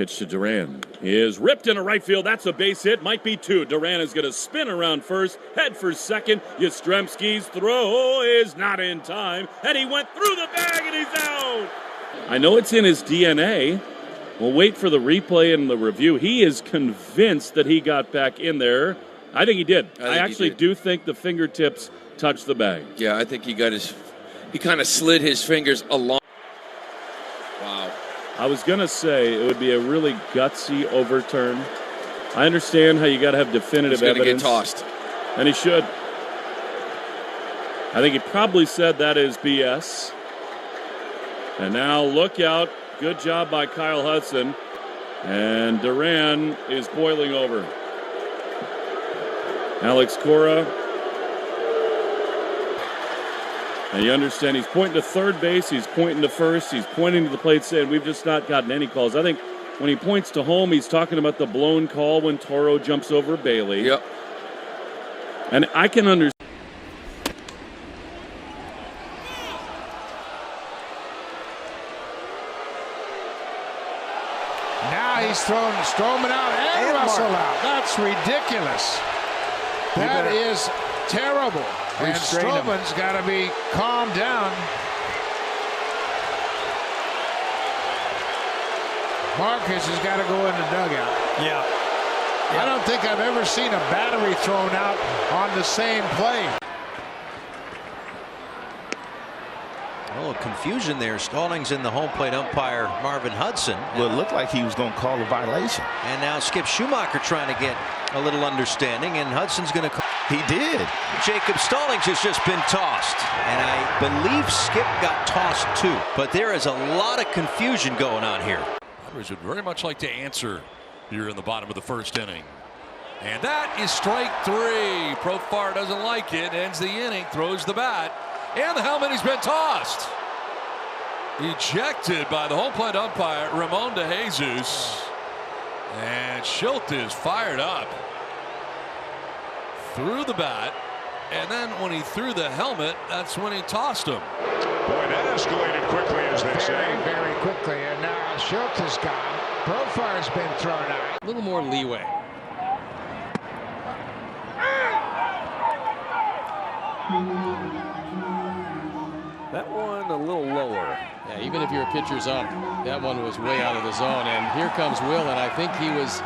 Pitch to Duran is ripped into right field. That's a base hit. Might be two. Duran is going to spin around first, head for second. Yastrzemski's throw is not in time, and he went through the bag, and he's out. I know it's in his DNA. We'll wait for the replay and the review. He is convinced that he got back in there. I think he did. I actually do think the fingertips touched the bag. Yeah, I think he kind of slid his fingers along. Wow. I was going to say it would be a really gutsy overturn. I understand how you got to have definitive evidence. He's going to get tossed. And he should. I think he probably said that is BS. And now look out. Good job by Kyle Hudson. And Duran is boiling over. Alex Cora. And you understand he's pointing to third base, he's pointing to first, he's pointing to the plate saying we've just not gotten any calls. I think when he points to home, he's talking about the blown call when Toro jumps over Bailey. Yep. And I can understand. Now he's throwing Stroman out and Russell out. That's ridiculous. That is terrible. And Stroman's got to be calmed down. Marcus has got to go in the dugout. Yeah. I don't think I've ever seen a battery thrown out on the same play. A little confusion there. Stallings in the home plate umpire, Marvin Hudson. Well, it looked like he was going to call a violation. And now Skip Schumacher trying to get a little understanding, and Hudson's going to call. He did. Jacob Stallings has just been tossed, and I believe Skip got tossed too. But there is a lot of confusion going on here. Others would very much like to answer here in the bottom of the first inning. And that is strike three. Profar doesn't like it, ends the inning, throws the bat, and the helmet has been tossed. Ejected by the home plate umpire, Ramon de Jesus. And Schilt is fired up. Threw the bat, and then when he threw the helmet, that's when he tossed him. Boy, that escalated quickly, as they say. Very quickly, and now Schilt is gone. Profar's been thrown out. A little more leeway. That one a little lower. Yeah, even if your pitcher's up, that one was way out of the zone. And here comes Will, and I think he was.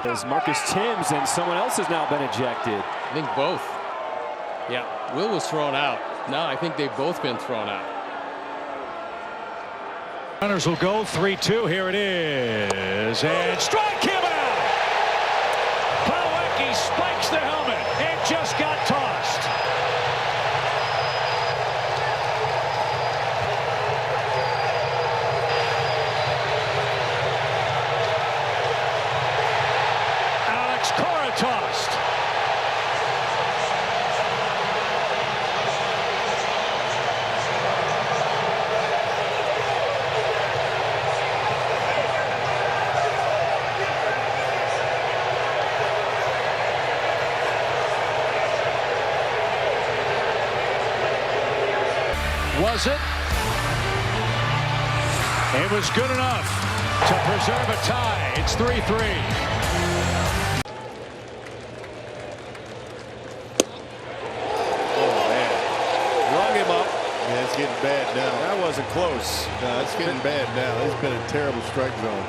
As Marcus Timms and someone else has now been ejected. I think both. Yeah, Will was thrown out. No, I think they've both been thrown out. Runners will go 3-2. Here it is. And strike him out. Plawecki spikes the helmet and just got tossed. Alex Cora tossed. Was it? It was good enough to preserve a tie. It's 3-3. Oh, man. Rung him up. Yeah, it's getting bad now. That wasn't close. No, it's getting bad now. It's been a terrible strike zone.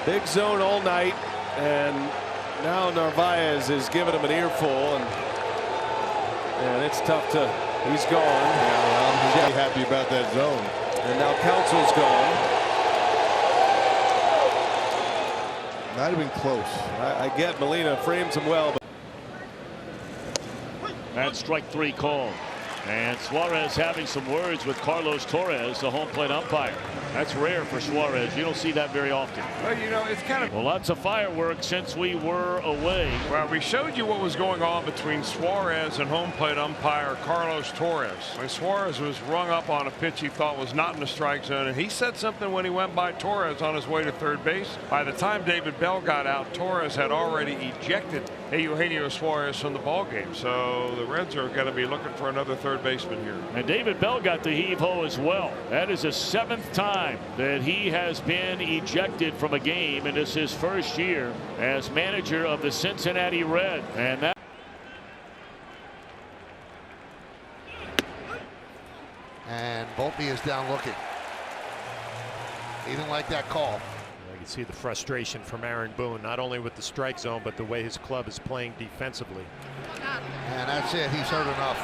Big zone all night, and now Narvaez is giving him an earful, and it's tough to. He's gone. Yeah, well, I'm really happy about that zone. And now Council's gone. Might have been close. I get Molina frames him well. But That's strike three call. And Suarez having some words with Carlos Torres, the home plate umpire. That's rare for Suarez. You don't see that very often. Well, you know, it's kind of... Well, lots of fireworks since we were away. Well, we showed you what was going on between Suarez and home plate umpire Carlos Torres. When Suarez was rung up on a pitch he thought was not in the strike zone, and he said something when he went by Torres on his way to third base. By the time David Bell got out, Torres had already ejected Eugenio Suarez from the ballgame. So the Reds are going to be looking for another third baseman here. And David Bell got the heave-ho as well. That is his 7th time time that he has been ejected from a game, and it's his first year as manager of the Cincinnati Reds. And that. And Volpe is down looking. He didn't like that call. You can see the frustration from Aaron Boone, not only with the strike zone, but the way his club is playing defensively. And that's it. He's heard enough.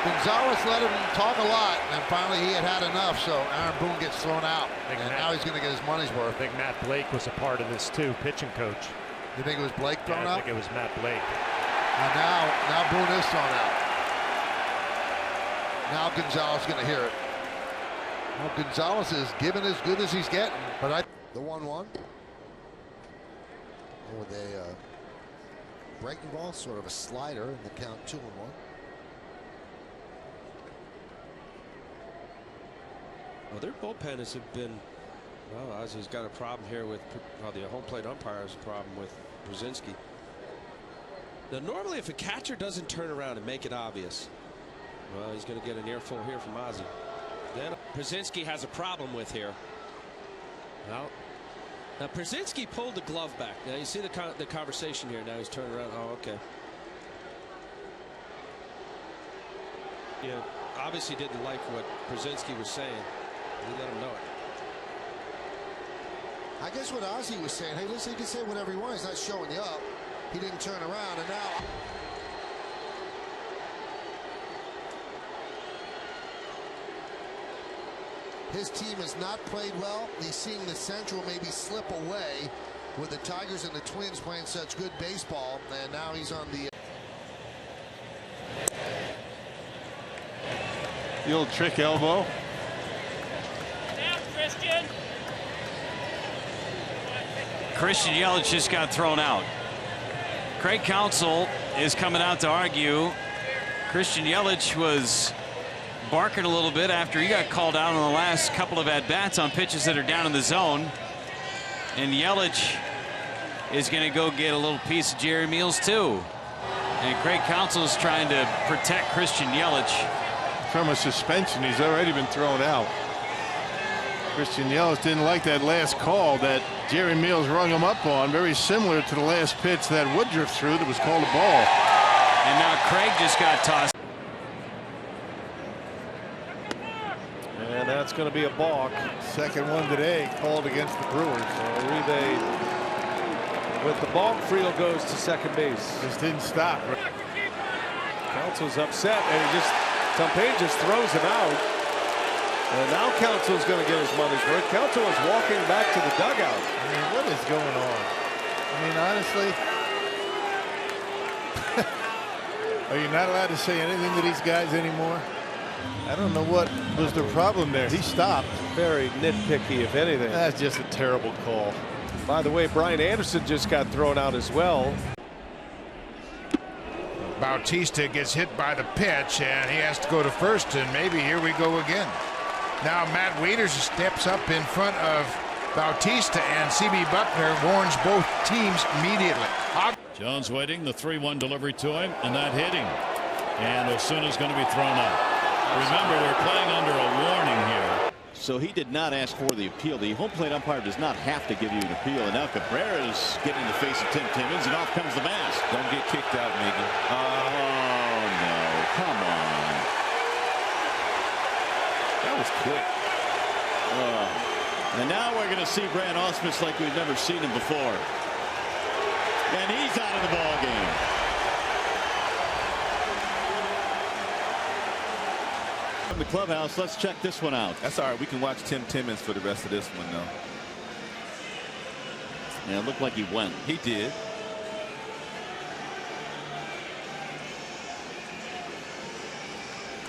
Gonzalez let him talk a lot, and finally he had enough, so Aaron Boone gets thrown out. And now he's going to get his money's worth. I think Matt Blake was a part of this too, pitching coach. You think it was Blake thrown out? I think it was Matt Blake. And now Boone is thrown out. Now Gonzalez is going to hear it. Well, Gonzalez is giving as good as he's getting, but the 1-1. With a breaking ball, sort of a slider, in the count 2-1. Well, their bullpen have been, well, Ozzy's got a problem here with, well, the home plate umpire has a problem with Brzezinski. Now, normally if a catcher doesn't turn around and make it obvious, well, he's going to get an earful here from Ozzy. Then Brzezinski has a problem with here. Well, now Brzezinski pulled the glove back. Now you see the conversation here. Now he's turning around. Oh, okay. Yeah, obviously didn't like what Brzezinski was saying. He let him know it. I guess what Ozzy was saying, hey, listen, he can say whatever he wants. He's not showing you up. He didn't turn around, and now. His team has not played well. He's seeing the Central maybe slip away with the Tigers and the Twins playing such good baseball, and now he's on the. The old trick elbow. Down, Christian. Christian Yelich just got thrown out. Craig Counsell is coming out to argue. Christian Yelich was barking a little bit after he got called out on the last couple of at-bats on pitches that are down in the zone. And Yelich is going to go get a little piece of Jerry Meals too. And Craig Counsell is trying to protect Christian Yelich. From a suspension, he's already been thrown out. Christian Yelich didn't like that last call that Jerry Meals rung him up on, very similar to the last pitch that Woodruff threw that was called a ball. And now Craig just got tossed. And that's going to be a balk. Second one today called against the Brewers. Uribe with the balk. Friel goes to second base. Just didn't stop. Counsell's upset, and he just, Tumpane just throws him out. And now Counsell's going to get his money's worth. Counsell is walking back to the dugout. I mean, what is going on? I mean, honestly, are you not allowed to say anything to these guys anymore? I don't know what was the problem there. He stopped. Very nitpicky, if anything. That's just a terrible call. By the way, Brian Anderson just got thrown out as well. Bautista gets hit by the pitch, and he has to go to first, and maybe here we go again. Now Matt Wieters steps up in front of Bautista, and C.B. Buckner warns both teams immediately. Jones waiting, the 3-1 delivery to him, and that hitting. And Osuna's going to be thrown out. Remember, we're playing under a warning here. So he did not ask for the appeal. The home plate umpire does not have to give you an appeal. And now Cabrera is getting in the face of Tim Timmons, and off comes the mask. Don't get kicked out, Miggy. Oh, no. Come on. That was quick. And now we're going to see Brand Ausmus like we've never seen him before. And he's out of the ball game. From the clubhouse, let's check this one out. That's all right. We can watch Tim Timmons for the rest of this one, though. Yeah, it looked like he went. He did.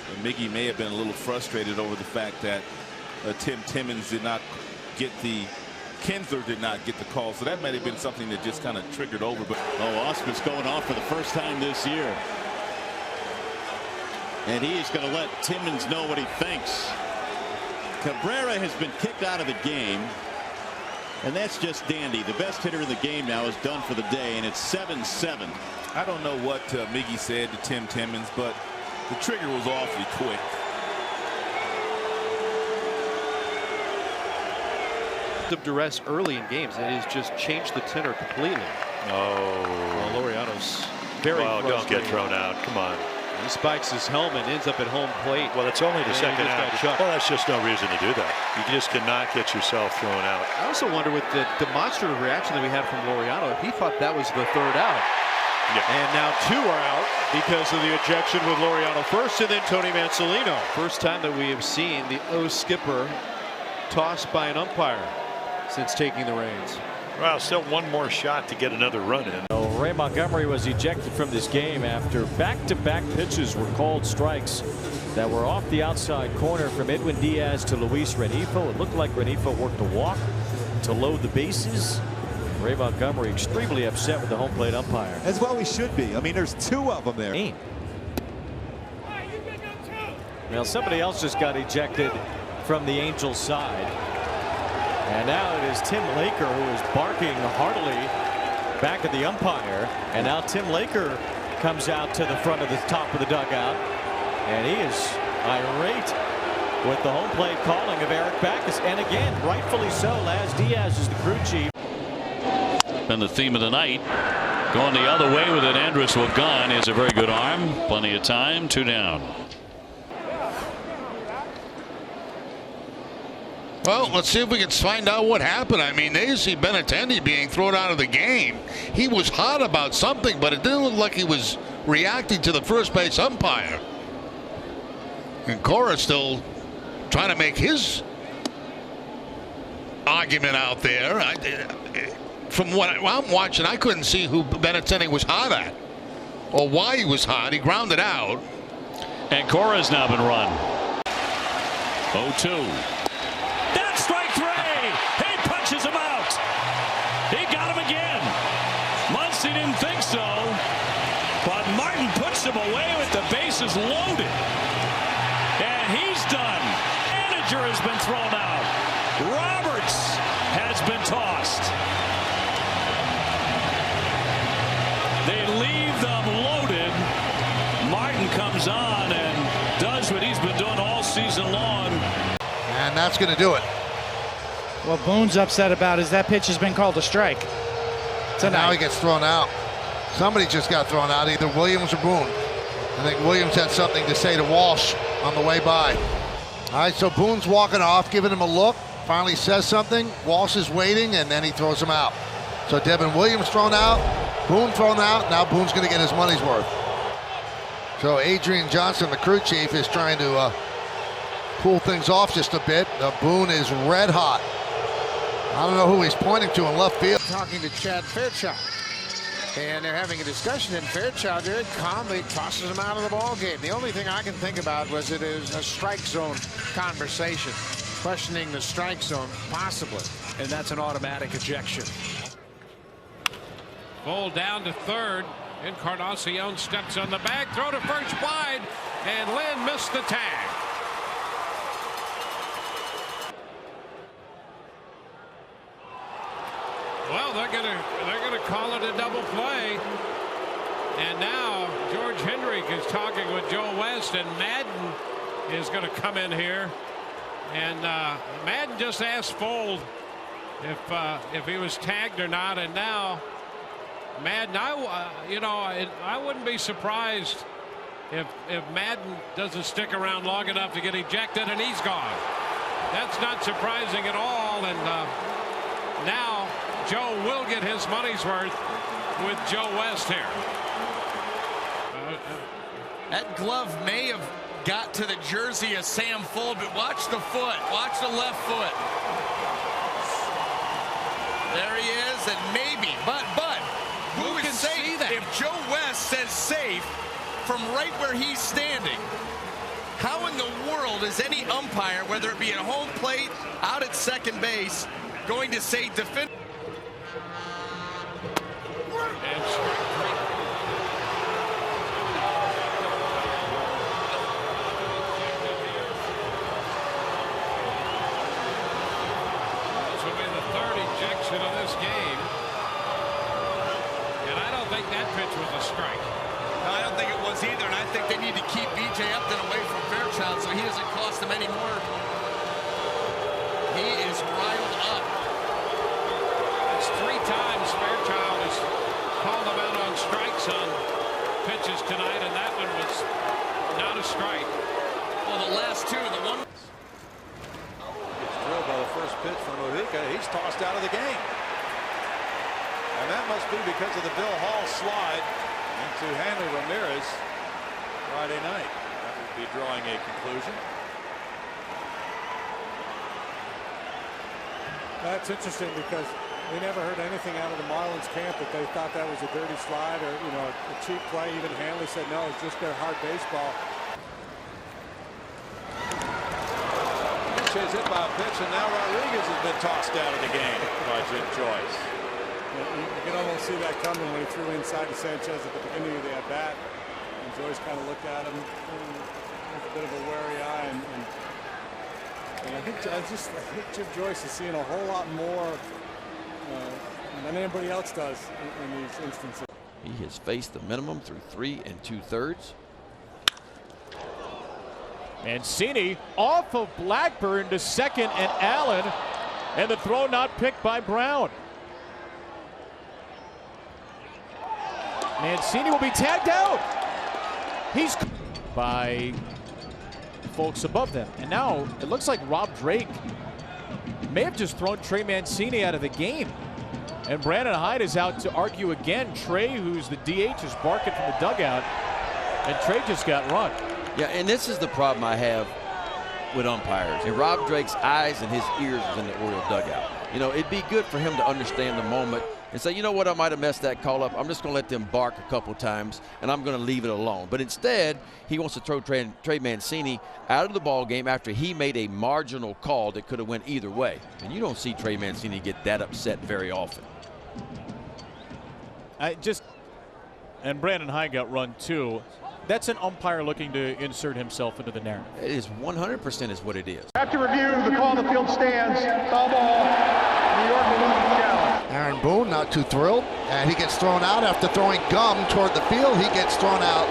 And Miggy may have been a little frustrated over the fact that Tim Timmons did not get the Kinsler did not get the call, so that might have been something that just kind of triggered over. But Ausmus going off for the first time this year. And he is going to let Timmons know what he thinks. Cabrera has been kicked out of the game. And that's just dandy. The best hitter in the game now is done for the day, and it's 7-7. I don't know what Miggy said to Tim Timmons, but the trigger was awfully quick. Of duress early in games, it has just changed the tenor completely. Oh, Laureano's very frustrated. Don't get thrown out. Come on. He spikes his helmet, ends up at home plate. Well, it's only the second out. Well, that's just no reason to do that. You just cannot get yourself thrown out. I also wonder with the demonstrative reaction that we had from Laureano, if he thought that was the third out. Yeah. And now 2 are out because of the ejection with Laureano first and then Tony Mansolino. First time that we have seen the O skipper tossed by an umpire since taking the reins. Well, still one more shot to get another run in. Ray Montgomery was ejected from this game after back-to-back pitches were called strikes that were off the outside corner from Edwin Diaz to Luis Renifo. It looked like Renifo worked a walk to load the bases. Ray Montgomery extremely upset with the home plate umpire. As well he should be. I mean, there's 2 of them there. Well, somebody else just got ejected from the Angels side. And now it is Tim Laker who is barking heartily back at the umpire. And now Tim Laker comes out to the front of the top of the dugout. And he is irate with the home plate calling of Eric Backus. And again, rightfully so, Laz Diaz is the crew chief. Been the theme of the night. Going the other way with it. Andrus will gun is a very good arm. Plenty of time. 2 down. Well, let's see if we can find out what happened. I mean, they see Benintendi being thrown out of the game. He was hot about something, but it didn't look like he was reacting to the first base umpire. And Cora still trying to make his argument out there. From what I'm watching, I couldn't see who Benintendi was hot at or why he was hot. He grounded out. And Cora's now been run. 0-2. That's strike 3. He punches him out. He got him again. Muncy didn't think so, but Martin puts him away with the bases loaded. And he's done. Manager has been thrown out. Roberts has been tossed. They leave them loaded. Martin comes on and does what he's been doing all season long. And that's going to do it. What Boone's upset about is that pitch has been called a strike. So now he gets thrown out. Somebody just got thrown out, either Williams or Boone. I think Williams had something to say to Walsh on the way by. All right, so Boone's walking off, giving him a look. Finally says something. Walsh is waiting, and then he throws him out. So Devin Williams thrown out, Boone thrown out. Now Boone's going to get his money's worth. So Adrian Johnson, the crew chief, is trying to cool things off just a bit. Boone is red hot. I don't know who he's pointing to in left field. Talking to Chad Fairchild. And they're having a discussion, and Fairchild very calmly tosses him out of the ball game. The only thing I can think about was it is a strike zone conversation, questioning the strike zone, possibly. And that's an automatic ejection. Full down to third. Encarnacion steps on the bag, throw to first wide, and Lynn missed the tag. Well, they're gonna call it a double play. And now George Hendrick is talking with Joe West, and Madden is going to come in here. And Madden just asked Fold if he was tagged or not, and now Madden, I wouldn't be surprised if Madden doesn't stick around long enough to get ejected, and he's gone. That's not surprising at all. And now Joe will get his money's worth with Joe West here. That glove may have got to the jersey of Sam Fold, but watch the foot. Watch the left foot. There he is, and maybe, but who can say that? If Joe West says safe from right where he's standing, how in the world is any umpire, whether it be at home plate, out at second base, going to say defend? Of this game, and I don't think that pitch was a strike. No, I don't think it was either, and I think they need to keep B.J. Upton away from Fairchild so he doesn't cost them any more. He is riled up. tonight, and that one was not a strike. Well, the last two, the one. Gets drilled by the first pitch from Mojica. He's tossed out of the game. And that must be because of the Bill Hall slide into Hanley Ramirez Friday night. That would be drawing a conclusion. That's interesting because we never heard anything out of the Marlins camp that they thought that was a dirty slide or, you know, a cheap play. Even Hanley said no, it's just their hard baseball. Sanchez hit by a pitch, and now Rodriguez has been tossed out of the game by Jim Joyce. You can almost see that coming when he threw inside to Sanchez at the beginning of the at-bat. And Joyce kind of looked at him with a bit of a wary eye. And I think Jim Joyce is seeing a whole lot more than anybody else does in these instances. He has faced the minimum through 3 2/3. Mancini off of Blackburn to second and Allen, and the throw not picked by Brown. Mancini will be tagged out. He's by folks above them, and now it looks like Rob Drake may have just thrown Trey Mancini out of the game. And Brandon Hyde is out to argue again. Trey, who's the DH, is barking from the dugout, and Trey just got run. Yeah, and this is the problem I have with umpires. And Rob Drake's eyes and his ears is in the Oriole dugout. You know, it'd be good for him to understand the moment and say, you know what, I might have messed that call up. I'm just going to let them bark a couple times, and I'm going to leave it alone. But instead, he wants to throw Trey Mancini out of the ball game after he made a marginal call that could have went either way. And you don't see Trey Mancini get that upset very often. And Brandon Hyde got run too. That's an umpire looking to insert himself into the narrative. It is 100% is what it is. After review, the call on the field stands. Foul ball. New York will lose the challenge. Aaron Boone not too thrilled, and he gets thrown out after throwing gum toward the field. He gets thrown out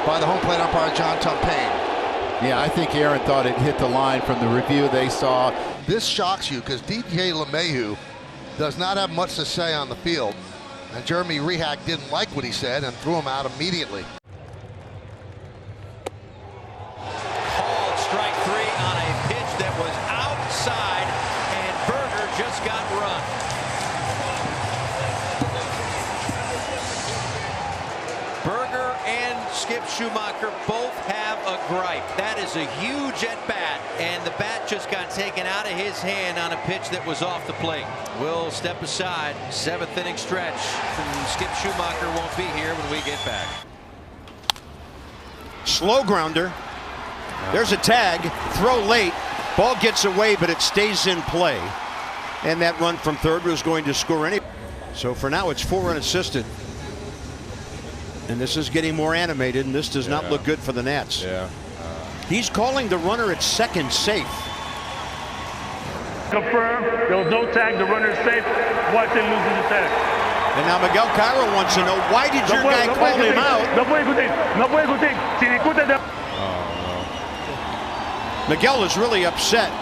by the home plate umpire, John Tumpane. Yeah, I think Aaron thought it hit the line from the review they saw. This shocks you because DJ LeMahieu does not have much to say on the field, and Jeremy Rehak didn't like what he said and threw him out immediately. Called strike 3 on a pitch that was outside, and Berger just got run. Berger and Skip Schumacher both have a gripe. That is a huge at-bat, and the bat just got taken out of his hand on a pitch that was off the plate. We'll step aside. 7th inning stretch, and Skip Schumacher won't be here when we get back. Slow grounder. There's a tag. Throw late. Ball gets away, but it stays in play. And that run from third was going to score any. So for now, it's 4 unassisted. And this is getting more animated, and this does not look good for the Nats. Yeah. He's calling the runner at second safe. Confirm. There was no tag. The runner is safe. Watson loses the tag. And now Miguel Cairo wants to know, why did your guy call him out? Miguel is really upset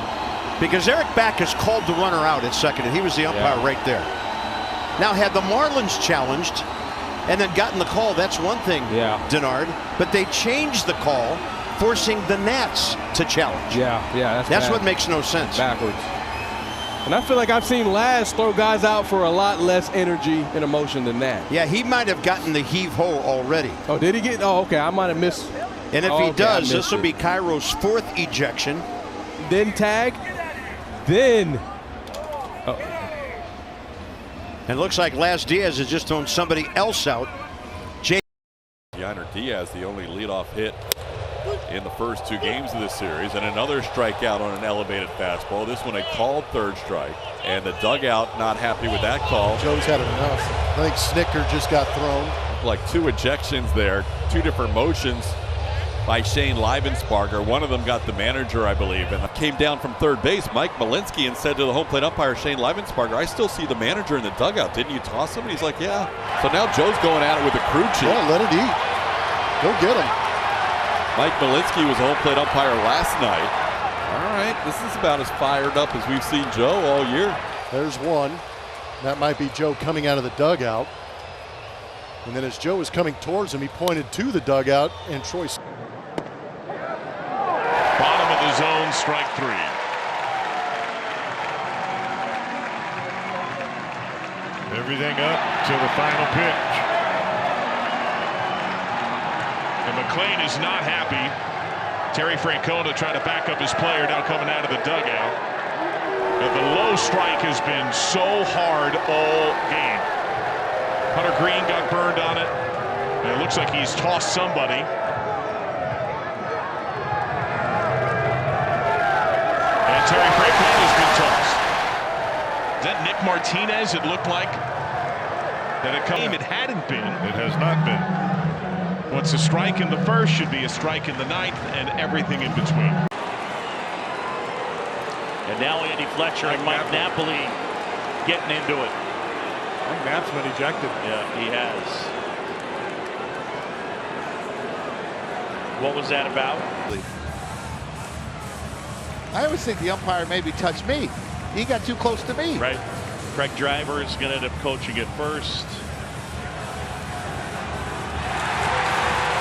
because Eric Backus called the runner out at second, and he was the umpire right there. Now, had the Marlins challenged and then gotten the call, that's one thing, Denard. But they changed the call, forcing the Nats to challenge. That's what makes no sense. Backwards. And I feel like I've seen Laz throw guys out for a lot less energy and emotion than that. Yeah, he might have gotten the heave-ho already. Oh, did he get? Oh, okay, I might have missed. And if he does, this will be Cairo's 4th ejection. Then tag. Then. And it looks like Laz Diaz has just thrown somebody else out. Yainer Diaz, the only leadoff hit in the first 2 games of this series, and another strikeout on an elevated fastball. This one a called 3rd strike, and the dugout not happy with that call. Joe's had enough. I think Snicker just got thrown. Like 2 ejections there, 2 different motions by Shane Livensparger. One of them got the manager, I believe, and came down from third base, Mike Malinsky, and said to the home plate umpire, Shane Livensparger, I still see the manager in the dugout. Didn't you toss him? And he's like, yeah. So now Joe's going at it with a crew chief. Yeah, let it eat. Go get him. Mike Malinsky was home plate umpire last night. All right, this is about as fired up as we've seen Joe all year. There's one. That might be Joe coming out of the dugout. And then as Joe was coming towards him, he pointed to the dugout, and Troy. Bottom of the zone, strike 3. Everything up to the final pitch. And McLean is not happy. Terry Francona trying to back up his player, now coming out of the dugout. And the low strike has been so hard all game. Hunter Green got burned on it. And it looks like he's tossed somebody. And Terry Francona has been tossed. Is that Nick Martinez? It looked like that it hadn't been. It has not been. What's a strike in the first should be a strike in the ninth, and everything in between. And now Andy Fletcher and Mike Napoli getting into it. Mike Knapp's been ejected. Yeah, he has. What was that about? I always think the umpire maybe touched me. He got too close to me. Right. Craig Driver is going to end up coaching it first.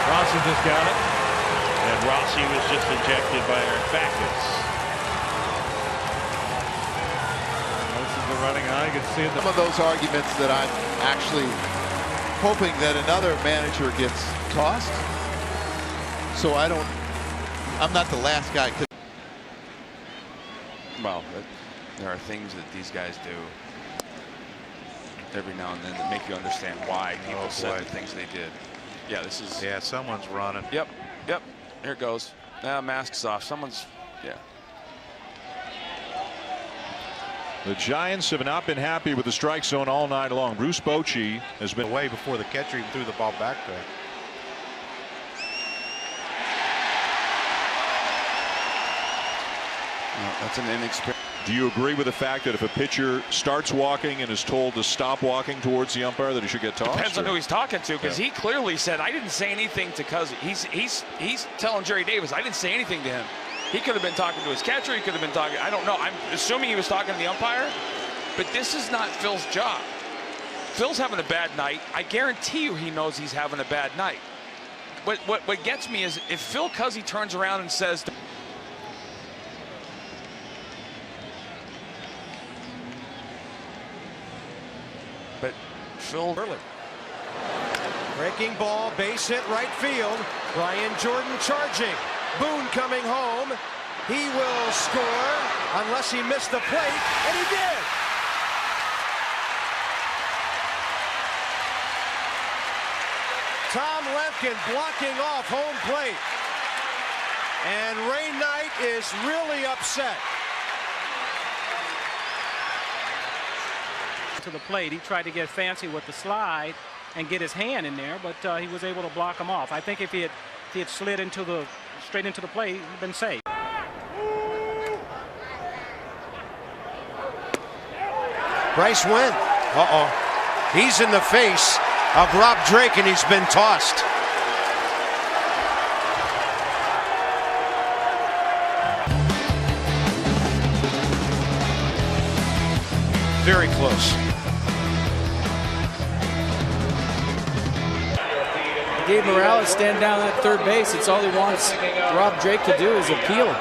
Rossi just got it. And Rossi was just ejected by Eric Backus. This is the running eye. You can see it. Some of those arguments that I'm actually hoping that another manager gets tossed. So I'm not the last guy. Well, there are things that these guys do every now and then that make you understand why people said the things they did. Yeah, this is. Yeah, someone's running. Yep. Here it goes. Now mask's off. Someone's. Yeah. The Giants have not been happy with the strike zone all night long. Bruce Bochy has been away before the catcher even threw the ball back to him. No, that's an inexperienced. Do you agree with the fact that if a pitcher starts walking and is told to stop walking towards the umpire, that he should get tossed? Depends on who he's talking to, because he clearly said, I didn't say anything to Cousins. He's telling Jerry Davis, I didn't say anything to him. He could have been talking to his catcher. He could have been talking. I don't know. I'm assuming he was talking to the umpire, but this is not Phil's job. Phil's having a bad night. I guarantee you he knows he's having a bad night. What gets me is if Phil Cuzzy turns around and says, but Phil early. Breaking ball, base hit right field. Brian Jordan charging. Boone coming home. He will score unless he missed the plate, and he did. Tom Lemkin blocking off home plate. And Ray Knight is really upset. To the plate, he tried to get fancy with the slide and get his hand in there, but he was able to block him off. I think if he had slid straight into the plate, he'd been safe. Bryce Wendt. He's in the face of Rob Drake, and he's been tossed. Very close. Gabe Morales standing down at third base. It's all he wants Rob Drake to do is appeal.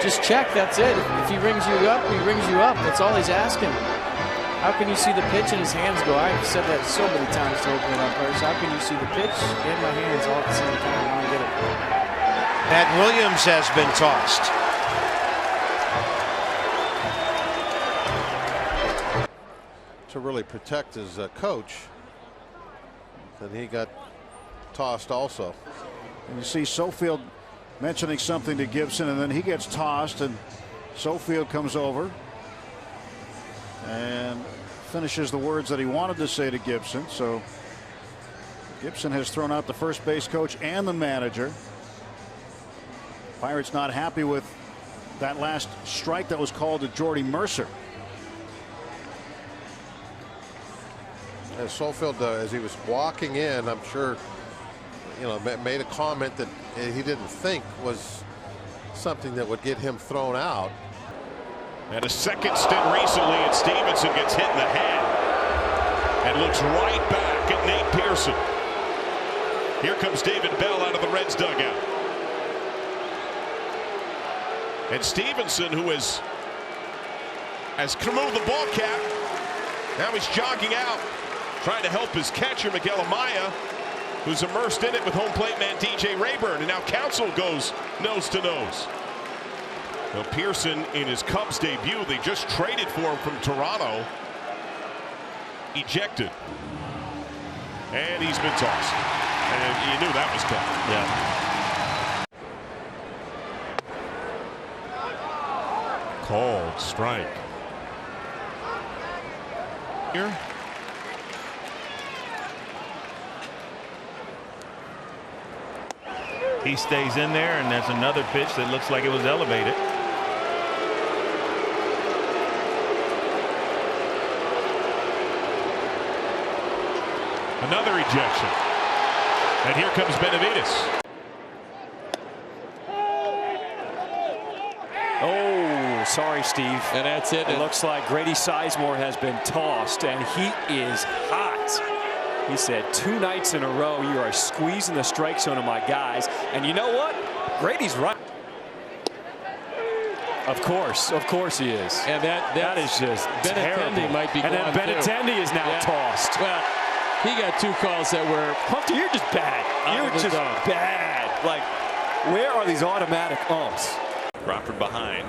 Just check, that's it. If he rings you up, he rings you up. That's all he's asking. How can you see the pitch in his hands go? I've said that so many times to opening umpires. How can you see the pitch and my hands all at the same time? I don't get it. Matt Williams has been tossed. To really protect his coach, then he got tossed also. And you see Sofield mentioning something to Gibson, and then he gets tossed, and Sofield comes over and finishes the words that he wanted to say to Gibson. So Gibson has thrown out the first base coach and the manager. Pirates not happy with that last strike that was called to Jordy Mercer. As Sofield, as he was walking in, I'm sure, made a comment that he didn't think was something that would get him thrown out. And a second stint recently, and Stevenson gets hit in the head and looks right back at Nate Pearson. Here comes David Bell out of the Reds dugout. And Stevenson, who has removed the ball cap. Now he's jogging out, trying to help his catcher, Miguel Amaya, who's immersed in it with home plate man DJ Rayburn. And now Counsell goes nose to nose. Now Pearson in his Cubs debut, they just traded for him from Toronto. Ejected. And he's been tossed. And you knew that was coming. Yeah. Called strike. Here. He stays in there, and that's another pitch that looks like it was elevated. Another ejection. And here comes Benavides. Oh, sorry, Steve. And that's it. It looks like Grady Sizemore has been tossed, and he is hot. He said 2 nights in a row, you are squeezing the strike zone of my guys. And you know what? Grady's right. Of course he is. And that is just terrible. Might be and then Benintendi is now tossed. Well, he got 2 calls that were. Hunter, you're just bad. You're just bad. Like, where are these automatic umps? Crawford behind.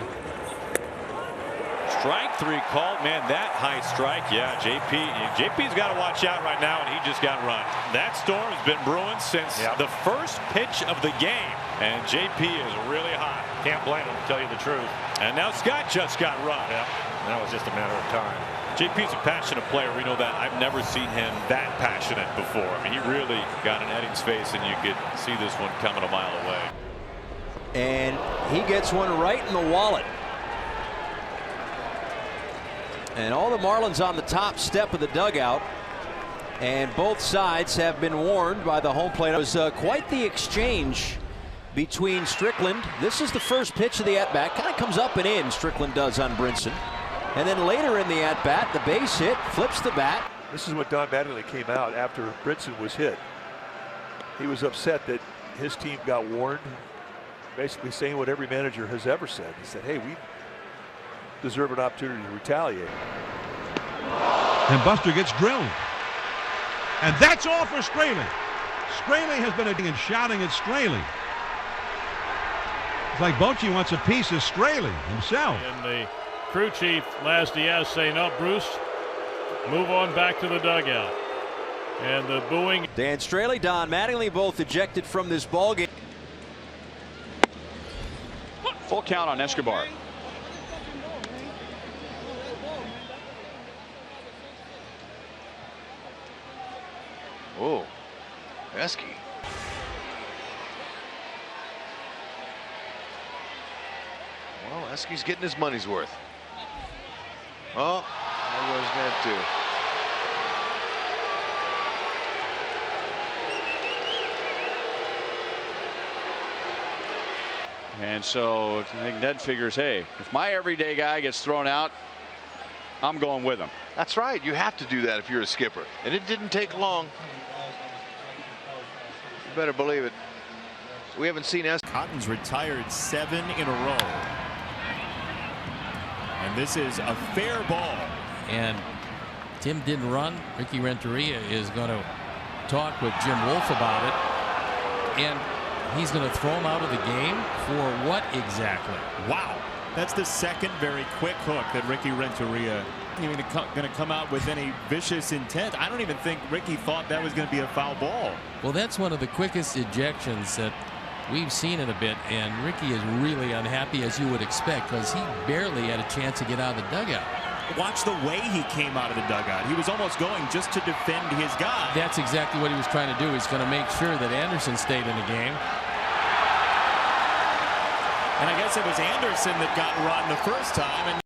Strike 3 called. Man, that high strike. Yeah, JP's got to watch out right now, and he just got run. That storm has been brewing since the first pitch of the game, and JP is really hot. Can't blame him, to tell you the truth. And now Scott just got run. Yeah, that was just a matter of time. JP's a passionate player. We know that. I've never seen him that passionate before. I mean, he really got in Edding's face, and you could see this one coming a mile away. And he gets one right in the wallet. And all the Marlins on the top step of the dugout. And both sides have been warned by the home plate. It was quite the exchange between Strickland. This is the first pitch of the at-bat. Kind of comes up and in, Strickland does on Brinson. And then later in the at-bat, the base hit, flips the bat. This is what Don Mattingly came out after Brinson was hit. He was upset that his team got warned, basically saying what every manager has ever said. He said, hey, we deserve an opportunity to retaliate. And Buster gets drilled. And that's all for Straley. Straley has been and shouting at Straley. It's like Bochy wants a piece of Straley himself. And the crew chief, last he asked, saying, no, Bruce, move on back to the dugout. And the booing. Dan Straley, Don Mattingly both ejected from this ballgame. Full count on Escobar. Oh, Esky. Well, Esky's getting his money's worth. Oh, there goes that too. And so I think Ned figures, hey, if my everyday guy gets thrown out, I'm going with him. That's right. You have to do that if you're a skipper. And it didn't take long. You better believe it. We haven't seen Cotton's retired 7 in a row. And this is a fair ball. And Tim didn't run. Ricky Renteria is going to talk with Jim Wolf about it. And he's going to throw him out of the game for what exactly? Wow. That's the second very quick hook that Ricky Renteria going to come out with any vicious intent. I don't even think Ricky thought that was going to be a foul ball. Well, that's one of the quickest ejections that we've seen in a bit, and Ricky is really unhappy, as you would expect, because he barely had a chance to get out of the dugout. Watch the way he came out of the dugout. He was almost going just to defend his guy. That's exactly what he was trying to do. He's going to make sure that Anderson stayed in the game. And I guess it was Anderson that got rotten the first time. And